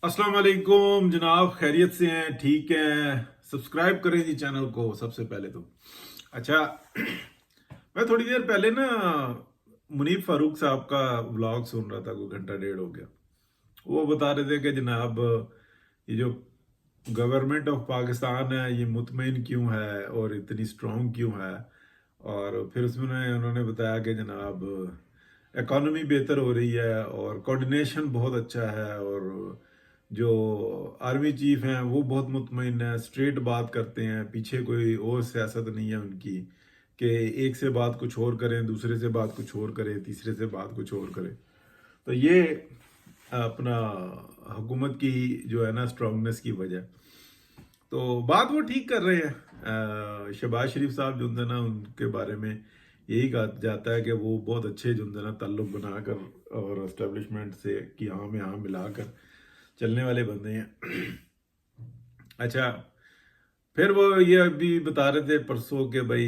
अस्सलाम वालेकुम जनाब, खैरियत से हैं? ठीक हैं? सब्सक्राइब करें जी चैनल को सबसे पहले तो। अच्छा, मैं थोड़ी देर पहले ना मुनीब फारूक साहब का व्लॉग सुन रहा था, कोई घंटा डेढ़ हो गया। वो बता रहे थे कि जनाब ये जो गवर्नमेंट ऑफ पाकिस्तान है ये मुतमईन क्यों है और इतनी स्ट्रॉन्ग क्यों है। और फिर उसमें उन्होंने बताया कि जनाब इकॉनमी बेहतर हो रही है और कोऑर्डिनेशन बहुत अच्छा है, और जो आर्मी चीफ हैं वो बहुत मुतमईन है, स्ट्रेट बात करते हैं, पीछे कोई और सियासत नहीं है उनकी कि एक से बात कुछ और करें, दूसरे से बात कुछ और करें, तीसरे से बात कुछ और करें। तो ये अपना हुकूमत की जो है ना स्ट्रांगनेस की वजह। तो बात वो ठीक कर रहे हैं। शहबाज शरीफ साहब जो है ना उनके बारे में यही कहा जाता है कि वो बहुत अच्छे जो है ना ताल्लुक बनाकर और एस्टेब्लिशमेंट से कि हाँ में हाँ मिलाकर चलने वाले बंदे हैं। अच्छा, फिर वो ये अभी बता रहे थे परसों के भाई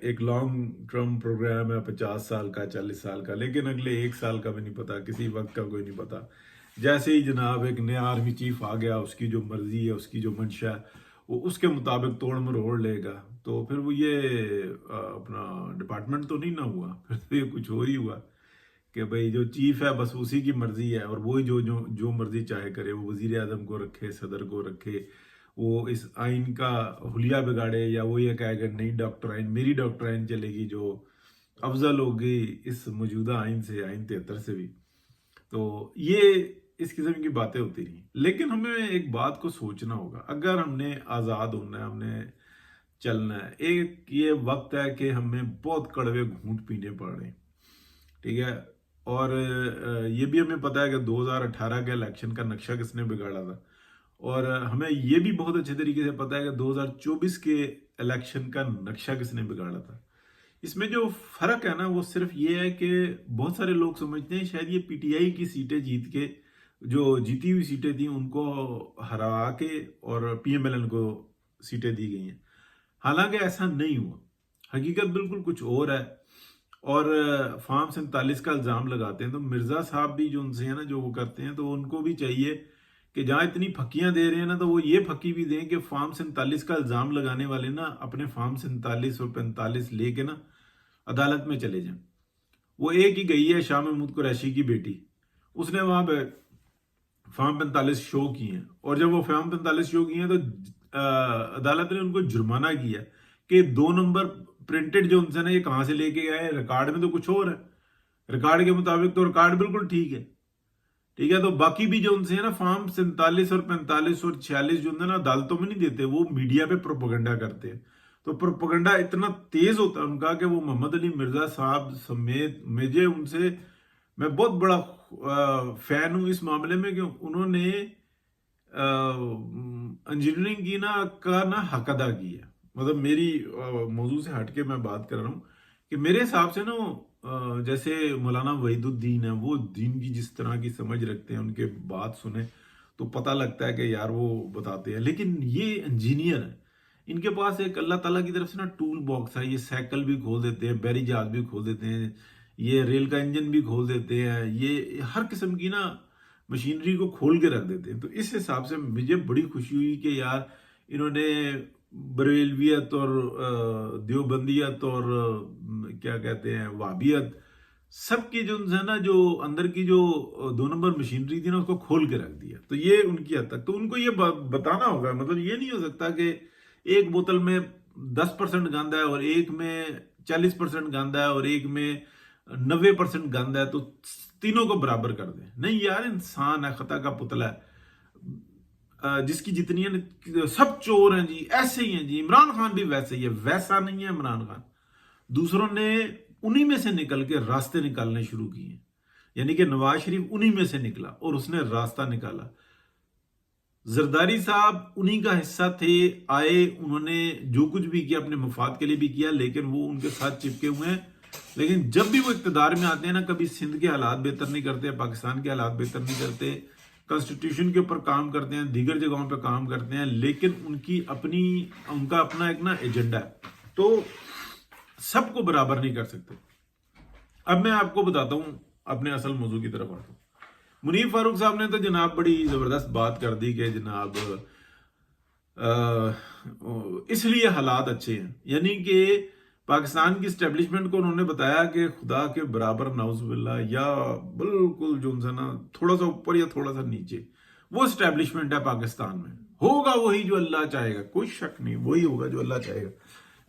एक लॉन्ग टर्म प्रोग्राम है, 50 साल का, 40 साल का, लेकिन अगले 1 साल का भी नहीं पता, किसी वक्त का कोई नहीं पता। जैसे ही जनाब एक नया आर्मी चीफ आ गया, उसकी जो मर्जी है, उसकी जो मंशा है, वो उसके मुताबिक तोड़ मरोड़ लेगा। तो फिर वो ये अपना डिपार्टमेंट तो नहीं ना हुआ, फिर तो ये कुछ और ही हुआ कि भाई जो चीफ है बस उसी की मर्जी है, और वही जो जो जो मर्जी चाहे करे, वो वजीर आजम को रखे, सदर को रखे, वो इस आइन का हुलिया बिगाड़े, या वो ये कहेगा नहीं डॉक्टर आइन, मेरी डॉक्टर आइन चलेगी जो अफजल होगी इस मौजूदा आइन से, आइन 73 से भी। तो ये इस किस्म की बातें होती रही, लेकिन हमें एक बात को सोचना होगा, अगर हमने आज़ाद होना है, हमने चलना है, एक ये वक्त है कि हमें बहुत कड़वे घूंट पीने पड़ रहे हैं, ठीक है। और ये भी हमें पता है कि 2018 के इलेक्शन का नक्शा किसने बिगाड़ा था, और हमें ये भी बहुत अच्छे तरीके से पता है कि 2024 के इलेक्शन का नक्शा किसने बिगाड़ा था। इसमें जो फर्क है ना वो सिर्फ ये है कि बहुत सारे लोग समझते हैं शायद ये पीटीआई की सीटें जीत के, जो जीती हुई सीटें थी उनको हरा के और पीएमएलएन को सीटें दी गई हैं। हालांकि ऐसा नहीं हुआ, हकीकत बिल्कुल कुछ और है। और फार्म 47 का इल्ज़ाम लगाते हैं तो मिर्ज़ा साहब भी जो उनसे है ना जो वो करते हैं, तो उनको भी चाहिए कि जहाँ इतनी फक्कियां दे रहे हैं ना, तो वो ये फक्की भी दें कि फार्म 47 का इल्ज़ाम लगाने वाले ना अपने फार्म 47 और 45 लेके ना अदालत में चले जाएं। वो एक ही गई है, शाह महमूद कुरैशी की बेटी, उसने वहां पे फार्म 45 शो किए हैं, और जब वो फार्म 45 शो किए हैं तो अदालत ने उनको जुर्माना किया कि 2 नंबर प्रिंटेड जो उनसे ना ये कहां से लेके गए, रिकॉर्ड में तो कुछ और है, रिकॉर्ड के मुताबिक तो रिकॉर्ड बिल्कुल ठीक है, ठीक है। तो बाकी भी जो उनसे है ना फार्म 47 और 45 और 46 जो है ना अदालतों में नहीं देते, वो मीडिया पे प्रोपोगंडा करते हैं। तो प्रोपोगंडा इतना तेज होता है उनका कि वो मोहम्मद अली मिर्जा साहब समेत मुझे उनसे, मैं बहुत बड़ा फैन हूं इस मामले में कि उन्होंने इंजीनियरिंग की ना का ना हक अदा किया। मतलब मेरी मौजू से हटके मैं बात कर रहा हूँ कि मेरे हिसाब से ना जैसे मौलाना वहीदुद्दीन है, वो दीन की जिस तरह की समझ रखते हैं, उनके बात सुने तो पता लगता है कि यार वो बताते हैं। लेकिन ये इंजीनियर है, इनके पास एक अल्लाह ताला की तरफ से ना टूल बॉक्स है, ये साइकिल भी खोल देते हैं, बैरी जहाज भी खोल देते हैं, ये रेल का इंजन भी खोल देते हैं, ये हर किस्म की ना मशीनरी को खोल के रख देते हैं। तो इस हिसाब से मुझे बड़ी खुशी हुई कि यार इन्होंने बरेलवियत और देवबंदियत और क्या कहते हैं वाबियत, सबकी जो है ना जो अंदर की जो 2 नंबर मशीनरी थी ना उसको खोल के रख दिया। तो ये उनकी हद तक तो उनको ये बताना होगा। मतलब ये नहीं हो सकता कि एक बोतल में 10% गंद है और एक में 40% गंद है और एक में 90% गंद है, तो तीनों को बराबर कर दे। नहीं यार, इंसान है, खता का पुतला है, जिसकी जितनी है सब चोर हैं जी, ऐसे ही हैं जी। इमरान खान भी वैसे ही है, वैसा नहीं है इमरान खान। दूसरों ने उन्हीं में से निकल के रास्ते निकालने शुरू किए, यानी कि नवाज शरीफ उन्हीं में से निकला और उसने रास्ता निकाला। जरदारी साहब उन्हीं का हिस्सा थे, आए, उन्होंने जो कुछ भी किया अपने मफाद के लिए भी किया, लेकिन वो उनके साथ चिपके हुए हैं। लेकिन जब भी वो इक्तदार में आते हैं ना, कभी सिंध के हालात बेहतर नहीं करते, पाकिस्तान के हालात बेहतर नहीं करते, कॉन्स्टिट्यूशन के ऊपर काम करते हैं, दीगर जगहों पर काम करते हैं, लेकिन उनका अपना एक ना एजेंडा है। तो सबको बराबर नहीं कर सकते। अब मैं आपको बताता हूं, अपने असल मौजू की तरफ आता हूं। मुनीफ फारूक साहब ने तो जनाब बड़ी ज़बरदस्त बात कर दी कि जनाब इसलिए हालात अच्छे हैं, यानी कि पाकिस्तान की स्टैब्लिशमेंट को उन्होंने बताया कि खुदा के बराबर नाउजुबिल्ला या बिल्कुल जो है ना थोड़ा सा ऊपर या थोड़ा सा नीचे वो स्टैब्लिशमेंट है पाकिस्तान में। होगा वही जो अल्लाह चाहेगा, कोई शक नहीं, वही होगा जो अल्लाह चाहेगा।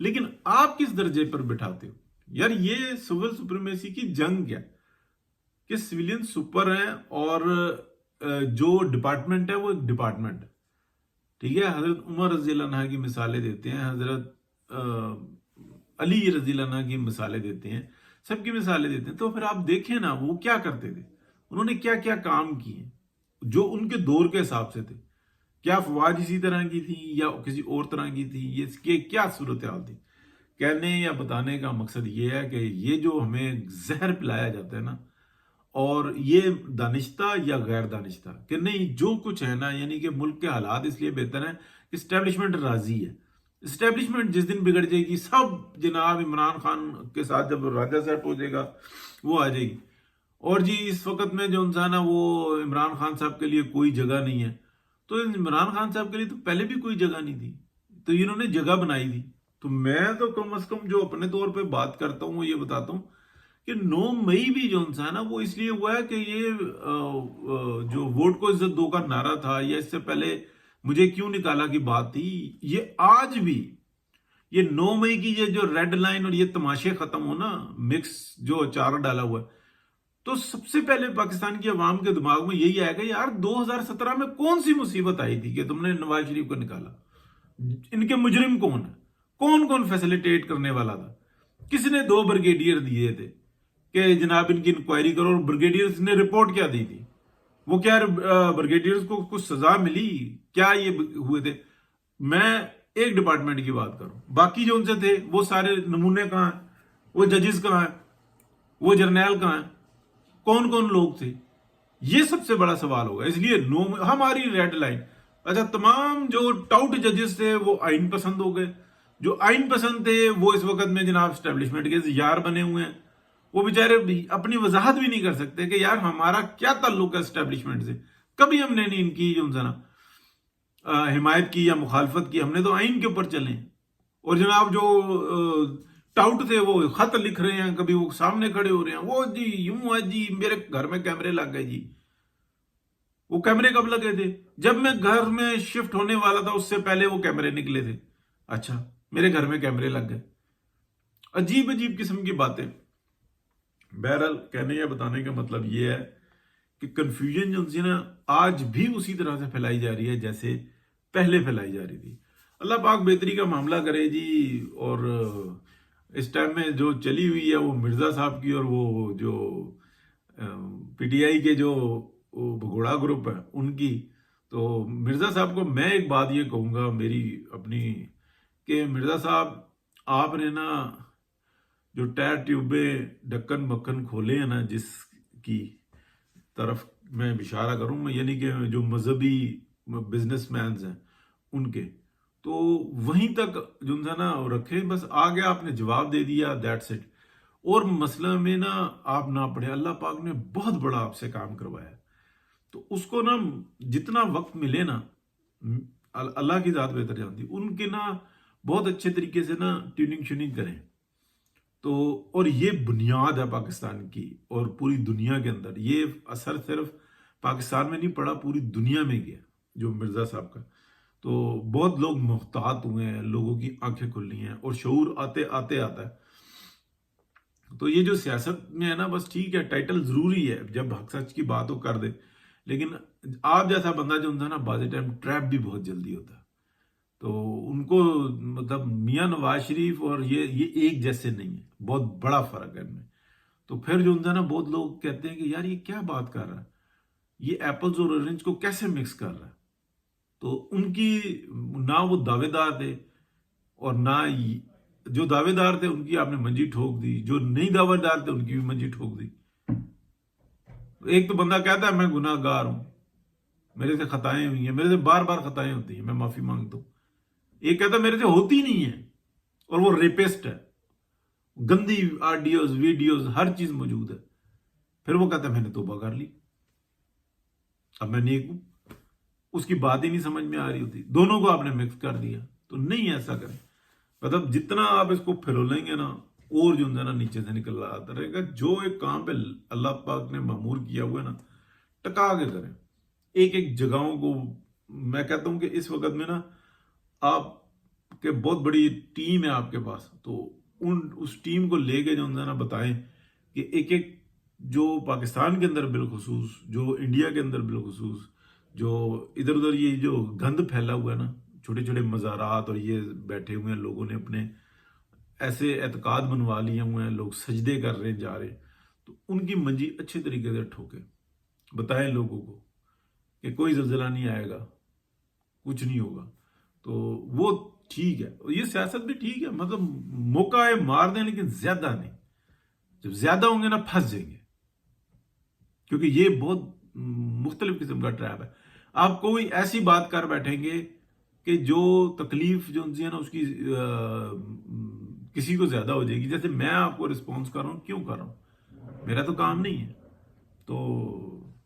लेकिन आप किस दर्जे पर बिठाते हो यार? ये सिविल सुप्रीमेसी की जंग क्या कि सिविलियन सुपर है और जो डिपार्टमेंट है वो एक डिपार्टमेंट है, ठीक है। हजरत उमर रजी अल्लाह अन्हा की मिसालें देते हैं, हजरत अली रजी अल्लाह अन्हा की मिसालें देते हैं, सबकी मिसालें देते हैं। तो फिर आप देखें ना वो क्या करते थे, उन्होंने क्या क्या काम किए जो उनके दौर के हिसाब से थे। क्या अफवाज इसी तरह की थी या किसी और तरह की थी, ये इसके क्या सूरत हाल थी। कहने या बताने का मकसद ये है कि ये जो हमें जहर पिलाया जाता है ना, और ये दानिश्ता या गैर दानिश्ता कि नहीं जो कुछ है ना, यानी कि मुल्क के हालात इसलिए बेहतर हैं कि इस्टेब्लिशमेंट राजी है। इस्टेब्लिशमेंट जिस दिन बिगड़ जाएगी, सब जनाब इमरान खान के साथ जब राजा सेट हो जाएगा वो आ जाएगी। और जी इस वक्त में जो इंसान है वो इमरान खान साहब के लिए कोई जगह नहीं है, तो इमरान खान साहब के लिए तो पहले भी कोई जगह नहीं थी, तो इन्होंने जगह बनाई थी। तो मैं तो कम अज कम जो अपने तौर पे बात करता हूँ वो ये बताता हूँ कि 9 मई भी जो इंसान है वो इसलिए हुआ है कि ये जो वोट को इज्जत दो का नारा था, या इससे पहले मुझे क्यों निकाला की बात थी, ये आज भी ये 9 मई की ये जो रेड लाइन और ये तमाशे खत्म हो ना, मिक्स जो अचार डाला हुआ है, तो सबसे पहले पाकिस्तान की आवाम के दिमाग में यही आएगा यार 2017 में कौन सी मुसीबत आई थी कि तुमने नवाज शरीफ को निकाला। इनके मुजरिम कौन है, कौन कौन फैसिलिटेट करने वाला था, किसने 2 ब्रिगेडियर दिए थे कि जनाब इनकी इंक्वायरी करो। और ब्रिगेडियर्स ने रिपोर्ट क्या दी थी, वो क्या ब्रिगेडियर्स को कुछ सजा मिली, क्या ये हुए थे। मैं एक डिपार्टमेंट की बात करूं, बाकी जो उनसे थे वो सारे नमूने कहां हैं, वो जजेस कहां हैं, वो जर्नैल कहां हैं, कौन कौन लोग थे, ये सबसे बड़ा सवाल होगा। इसलिए नो हमारी रेड लाइन। अच्छा, तमाम जो टाउट जजेस थे वो आइन पसंद हो गए, जो आइन पसंद थे वो इस वक्त में जनाब स्टैब्लिशमेंट के यार बने हुए हैं। वो बेचारे अपनी वजाहत भी नहीं कर सकते कि यार हमारा क्या ताल्लुक है स्टैब्लिशमेंट से, कभी हमने नहीं इनकी जो ना हिमायत की या मुखालफत की, हमने तो आइन के ऊपर चले। और जनाब जो टाउट थे वो खत लिख रहे हैं, कभी वो सामने खड़े हो रहे हैं, वो जी यूं है जी मेरे घर में कैमरे लग गए जी। वो कैमरे कब लगे थे, जब मैं घर में शिफ्ट होने वाला था उससे पहले वो कैमरे निकले थे। अच्छा, मेरे घर में कैमरे लग गए। अजीब अजीब किस्म की बातें। बहरहाल कहने या बताने का मतलब ये है कि कंफ्यूजन जो थी ना आज भी उसी तरह से फैलाई जा रही है जैसे पहले फैलाई जा रही थी। अल्लाह पाक बेहतरी का मामला करे जी। और इस टाइम में जो चली हुई है वो मिर्जा साहब की और वो जो पीटीआई के जो भगोड़ा ग्रुप है उनकी। तो मिर्जा साहब को मैं एक बात ये कहूंगा मेरी अपनी, कि मिर्जा साहब आपने ना जो टायर ट्यूबे ढक्कन मक्खन खोले हैं ना, जिसकी तरफ मैं इशारा करूं मैं, यानी कि जो मजहबी बिजनेसमैन हैं उनके, तो वहीं तक जो है ना रखे। बस आगे आपने जवाब दे दिया, दैट्स इट। और मसला में ना आप ना पढ़े, अल्लाह पाक ने बहुत बड़ा आपसे काम करवाया, तो उसको ना जितना वक्त मिले ना, अल्लाह की जात बेहतर जानती, उनके ना बहुत अच्छे तरीके से ना ट्यूनिंग श्यूनिंग करें। तो और ये बुनियाद है पाकिस्तान की और पूरी दुनिया के अंदर। ये असर सिर्फ पाकिस्तान में नहीं पड़ा, पूरी दुनिया में गया जो मिर्जा साहब का। तो बहुत लोग मुहतात हुए हैं, लोगों की आंखें खुली हैं और शऊर आते आते आता है। तो ये जो सियासत में है ना, बस ठीक है टाइटल जरूरी है, जब हक सच की बात हो कर दे, लेकिन आप जैसा बंदा जो होता है ना बाज़ टाइम ट्रैप भी बहुत जल्दी होता है। तो उनको मतलब मियां नवाज शरीफ और ये एक जैसे नहीं है, बहुत बड़ा फर्क है इनमें। तो फिर जो होता है ना बहुत लोग कहते हैं कि यार ये क्या बात कर रहा है, ये एप्पल्स और ऑरेंज को कैसे मिक्स कर रहा है। तो उनकी ना वो दावेदार थे, और ना जो दावेदार थे उनकी आपने मंजी ठोक दी, जो नहीं दावेदार थे उनकी भी मंजी ठोक दी। एक तो बंदा कहता है मैं गुनाहगार हूं, मेरे से खताएं हुई हैं, मेरे से बार बार खताएं होती हैं, मैं माफी मांगता हूं। एक कहता है मेरे से होती नहीं है, और वो रेपिस्ट है, गंदी ऑडियोज वीडियोज हर चीज मौजूद है। फिर वो कहता है मैंने तौबा कर ली। अब मैं नेक हूं, उसकी बात ही नहीं समझ में आ रही होती, दोनों को आपने मिक्स कर दिया। तो नहीं ऐसा करें, मतलब जितना आप इसको फिरोलेंगे ना, और जो है ना नीचे से निकल आता रहेगा। जो एक काम पे अल्लाह पाक ने मामूर किया हुआ है ना, टका के करें। एक एक जगहों को मैं कहता हूं कि इस वक्त में ना आप कि बहुत बड़ी टीम है आपके पास, तो उस टीम को लेके जो है ना बताएं कि एक एक जो पाकिस्तान के अंदर बिलखुसूस, जो इंडिया के अंदर बिलखुसूस, जो इधर उधर ये जो गंद फैला हुआ है ना, छोटे छोटे मज़ारात और ये बैठे हुए हैं, लोगों ने अपने ऐसे एतकाद बनवा लिए हुए हैं, लोग सजदे कर रहे हैं, जा रहे हैं, तो उनकी मंजी अच्छे तरीके से ठोके। बताएं लोगों को कि कोई जल्जला नहीं आएगा, कुछ नहीं होगा। तो वो ठीक है, ये सियासत भी ठीक है, मतलब मौका है मार दें, लेकिन ज्यादा नहीं। जब ज्यादा होंगे ना फंस जाएंगे, क्योंकि ये बहुत मुख्तलिफ किस्म का ट्रैप है। आप कोई ऐसी बात कर बैठेंगे कि जो तकलीफ जो है ना उसकी किसी को ज्यादा हो जाएगी। जैसे मैं आपको रिस्पॉन्स कर रहा हूं, क्यों कर रहा हूं, मेरा तो काम नहीं है। तो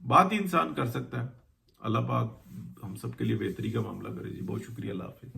बात ही इंसान कर सकता है। अल्लाह पाक हम सब के लिए बेहतरी का मामला करे जी। बहुत शुक्रिया, अल्लाह हाफिज।